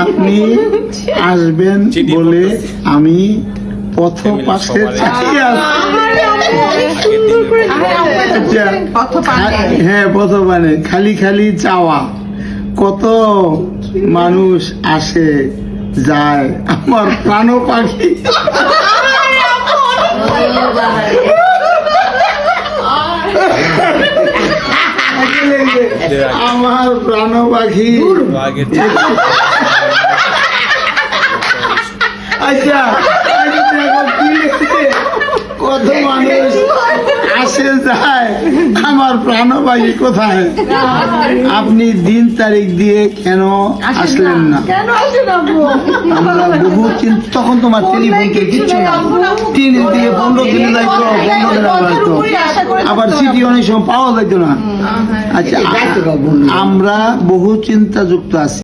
আপনি আসবেন বলে আমি পথ পাশে চালিয়ে হ্যাঁ পথ মানে খালি খালি চাওয়া কত মানুষ আসে যায় আমার প্রাণ পাখি আমার প্রাণ পাখি আচ্ছা কত মানুষ আসে যায় আমার প্রাণ পাখি কোথায় আপনি দিন তারিখ দিয়ে কেন আসলেন না আমরা বহু চিন্তা তখন তোমার টেলিফোন কিচ্ছু না 3 দিনে 15 দিনে যাইতো 15 দিনে আবার সিটি অনেক সময় পাওয়া যাইতো না আচ্ছা আমরা বহু চিন্তা যুক্ত আছি